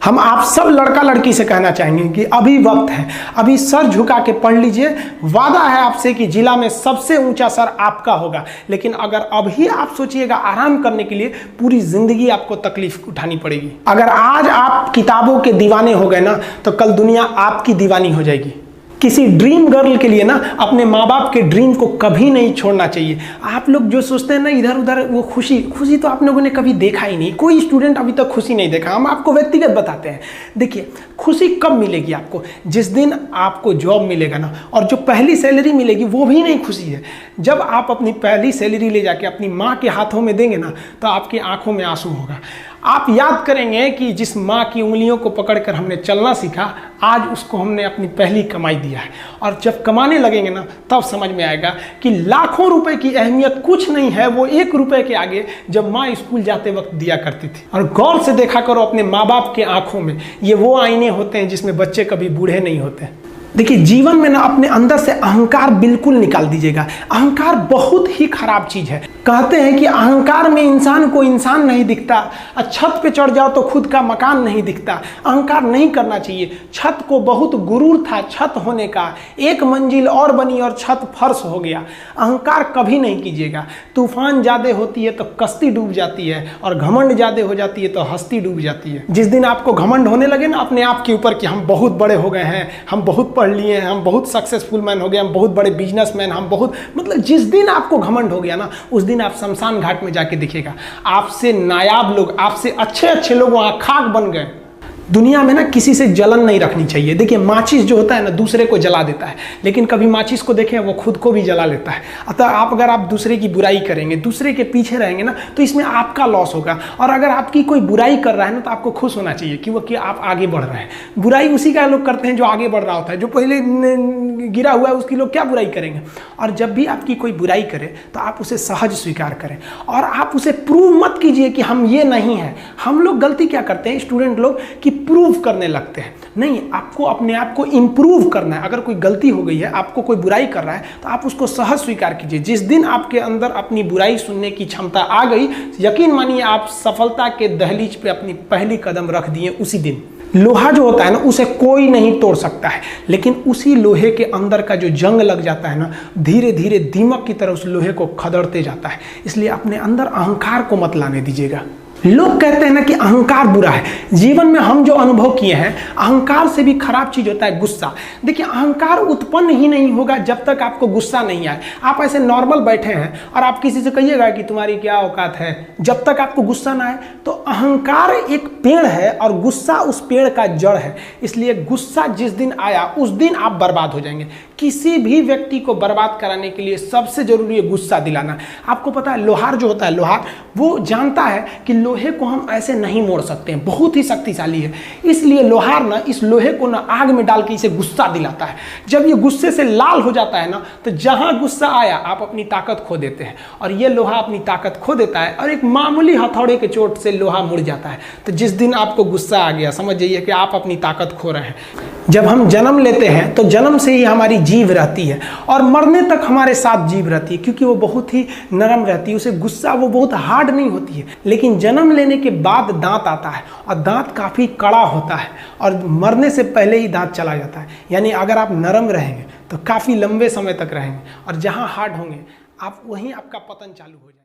हम आप सब लड़का लड़की से कहना चाहेंगे कि अभी वक्त है, अभी सर झुका के पढ़ लीजिए। वादा है आपसे कि जिला में सबसे ऊंचा सर आपका होगा। लेकिन अगर अभी आप सोचिएगा आराम करने के लिए, पूरी जिंदगी आपको तकलीफ उठानी पड़ेगी। अगर आज आप किताबों के दीवाने हो गए ना, तो कल दुनिया आपकी दीवानी हो जाएगी। किसी ड्रीम गर्ल के लिए ना अपने माँ बाप के ड्रीम को कभी नहीं छोड़ना चाहिए। आप लोग जो सोचते हैं ना इधर उधर, वो खुशी तो आप लोगों ने कभी देखा ही नहीं। कोई स्टूडेंट अभी तक खुशी नहीं देखा। हम आपको व्यक्तिगत बताते हैं। देखिए, खुशी कब मिलेगी आपको? जिस दिन आपको जॉब मिलेगा ना, और जो पहली सैलरी मिलेगी वो भी नहीं खुशी है। जब आप अपनी पहली सैलरी ले जाके अपनी माँ के हाथों में देंगे ना, तो आपकी आंखों में आंसू होगा। आप याद करेंगे कि जिस माँ की उंगलियों को पकड़कर हमने चलना सीखा, आज उसको हमने अपनी पहली कमाई दिया है। और जब कमाने लगेंगे ना, तब समझ में आएगा कि लाखों रुपए की अहमियत कुछ नहीं है वो 1 रुपए के आगे, जब माँ स्कूल जाते वक्त दिया करती थी। और गौर से देखा करो अपने माँ बाप के आंखों में, ये वो आईने होते हैं जिसमें बच्चे कभी बूढ़े नहीं होते। देखिए, जीवन में ना अपने अंदर से अहंकार बिल्कुल निकाल दीजिएगा। अहंकार बहुत ही खराब चीज है। कहते हैं कि अहंकार में इंसान को इंसान नहीं दिखता, और छत पे चढ़ जाओ तो खुद का मकान नहीं दिखता। अहंकार नहीं करना चाहिए। छत को बहुत गुरूर था छत होने का, 1 मंजिल और बनी और छत फर्श हो गया। अहंकार कभी नहीं कीजिएगा। तूफान ज्यादा होती है तो कश्ती डूब जाती है, और घमंड ज्यादा हो जाती है तो हस्ती डूब जाती है। जिस दिन आपको घमंड होने लगे ना अपने आप के ऊपर कि हम बहुत बड़े हो गए हैं, हम बहुत पढ़ लिए हैं, हम बहुत सक्सेसफुल मैन हो गए, हम बहुत बड़े बिजनेसमैन, हम बहुत, मतलब जिस दिन आपको घमंड हो गया ना, उस दिन आप शमशान घाट में जाके दिखेगा आपसे नायाब लोग, आपसे अच्छे लोग वहां खाक बन गए। दुनिया में ना किसी से जलन नहीं रखनी चाहिए। देखिए, माचिस जो होता है ना दूसरे को जला देता है, लेकिन कभी माचिस को देखें वो खुद को भी जला लेता है। अतः अगर आप दूसरे की बुराई करेंगे, दूसरे के पीछे रहेंगे ना, तो इसमें आपका लॉस होगा। और अगर आपकी कोई बुराई कर रहा है ना, तो आपको खुश होना चाहिए कि आप आगे बढ़ रहे हैं। बुराई उसी का लोग करते हैं जो आगे बढ़ रहा होता है। जो पहले गिरा हुआ है उसकी लोग क्या बुराई करेंगे। और जब भी आपकी कोई बुराई करे तो आप उसे सहज स्वीकार करें, और आप उसे प्रूव मत कीजिए कि हम ये नहीं हैं। हम लोग गलती क्या करते हैं स्टूडेंट लोग, कि प्रूव करने लगते हैं। नहीं, आपको अपने आप को इंप्रूव करना है। अगर कोई गलती हो गई है, आपको कोई बुराई कर रहा है, तो आप उसको सहज स्वीकार कीजिए। जिस दिन आपके अंदर अपनी बुराई सुनने की क्षमता आ गई, यकीन मानिए आप सफलता के दहलीज पे अपनी पहली कदम रख दिए उसी दिन। लोहा जो होता है ना, उसे कोई नहीं तोड़ सकता है, लेकिन उसी लोहे के अंदर का जो जंग लग जाता है ना, धीरे धीरे दीमक की तरह उस लोहे को खदड़ते जाता है। इसलिए अपने अंदर अहंकार को मत लाने दीजिएगा। लोग कहते हैं ना कि अहंकार बुरा है। जीवन में हम जो अनुभव किए हैं, अहंकार से भी खराब चीज होता है गुस्सा। देखिए, अहंकार उत्पन्न ही नहीं होगा जब तक आपको गुस्सा नहीं आए। आप ऐसे नॉर्मल बैठे हैं और आप किसी से कहिएगा कि तुम्हारी क्या औकात है, जब तक आपको गुस्सा ना आए। तो अहंकार एक पेड़ है और गुस्सा उस पेड़ का जड़ है। इसलिए गुस्सा जिस दिन आया उस दिन आप बर्बाद हो जाएंगे। किसी भी व्यक्ति को बर्बाद कराने के लिए सबसे जरूरी है गुस्सा दिलाना। आपको पता है, लोहार जो होता है, लोहार वो जानता है कि लोहे को हम ऐसे नहीं मोड़ सकते हैं, बहुत ही शक्तिशाली है। इसलिए लोहार ना इस लोहे को ना आग में डाल के इसे गुस्सा दिलाता है। जब ये गुस्से से लाल हो जाता है ना, तो जहां गुस्सा आया आप अपनी ताकत खो देते हैं, और ये लोहा अपनी ताकत खो देता है, और एक मामूली हथौड़े के चोट से लोहा मुड़ जाता है। तो जिस दिन आपको गुस्सा आ गया, समझ जाइए कि आप अपनी ताकत खो रहे हैं। जब हम जन्म लेते हैं तो जन्म से ही हमारी जीभ रहती है, और मरने तक हमारे साथ जीभ रहती है, क्योंकि वो बहुत ही नरम रहती है। उसे गुस्सा वो बहुत हार्ड नहीं होती है। लेकिन जन्म लेने के बाद दांत आता है, और दांत काफी कड़ा होता है, और मरने से पहले ही दांत चला जाता है। यानी अगर आप नरम रहेंगे तो काफी लंबे समय तक रहेंगे, और जहां हार्ड होंगे आप वहीं आपका पतन चालू हो जाएगा।